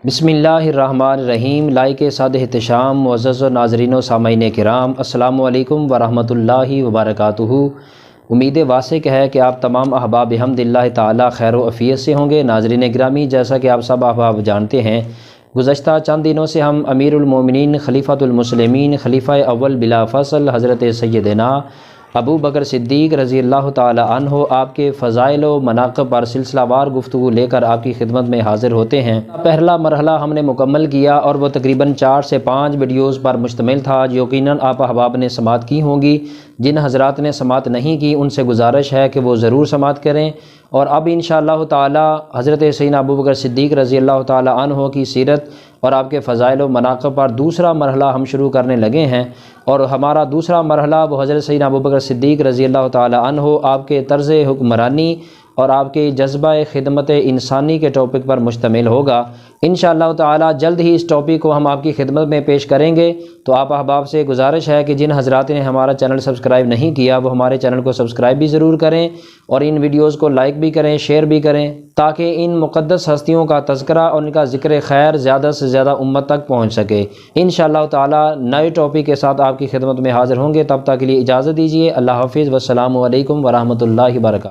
بسم اللہ الرحمن الرحیم۔ لائق صد احتشام معزز ناظرین و سامعین کرام، السلام علیکم ورحمۃ اللہ وبرکاتہ۔ امید واسع ہے کہ آپ تمام احباب بحمد اللہ تعالی خیر و عافیت سے ہوں گے۔ ناظرین گرامی، جیسا کہ آپ سب احباب جانتے ہیں، گزشتہ چند دنوں سے ہم امیر المومنین خلیفۃ المسلمین خلیفہ اول بلا فصل حضرت سیدنا ابو بکر صدیق رضی اللہ تعالی عنہ آپ کے فضائل و مناقب پر سلسلہ وار گفتگو لے کر آپ کی خدمت میں حاضر ہوتے ہیں۔ پہلا مرحلہ ہم نے مکمل کیا اور وہ تقریباً 4 سے 5 ویڈیوز پر مشتمل تھا۔ یقیناً آپ احباب نے سماعت کی ہوں گی۔ جن حضرات نے سماعت نہیں کی ان سے گزارش ہے کہ وہ ضرور سماعت کریں۔ اور اب انشاءاللہ تعالی حضرت سیدنا ابو بکر صدیق رضی اللہ تعالی عنہ کی سیرت اور آپ کے فضائل و مناقب پر دوسرا مرحلہ ہم شروع کرنے لگے ہیں، اور ہمارا دوسرا مرحلہ وہ حضرت سیدنا ابو بکر صدیق رضی اللہ تعالی عنہ آپ کے طرز حکمرانی اور آپ کے جذبہ خدمت انسانی کے ٹاپک پر مشتمل ہوگا۔ انشاءاللہ تعالی جلد ہی اس ٹاپک کو ہم آپ کی خدمت میں پیش کریں گے۔ تو آپ احباب سے گزارش ہے کہ جن حضرات نے ہمارا چینل سبسکرائب نہیں کیا وہ ہمارے چینل کو سبسکرائب بھی ضرور کریں، اور ان ویڈیوز کو لائک بھی کریں، شیئر بھی کریں، تاکہ ان مقدس ہستیوں کا تذکرہ اور ان کا ذکر خیر زیادہ سے زیادہ امت تک پہنچ سکے۔ انشاءاللہ تعالی نئے ٹاپک کے ساتھ آپ کی خدمت میں حاضر ہوں گے۔ تب تک کے لیے اجازت دیجیے۔ اللہ حافظ، والسلام علیکم ورحمۃ اللہ وبرکاتہ۔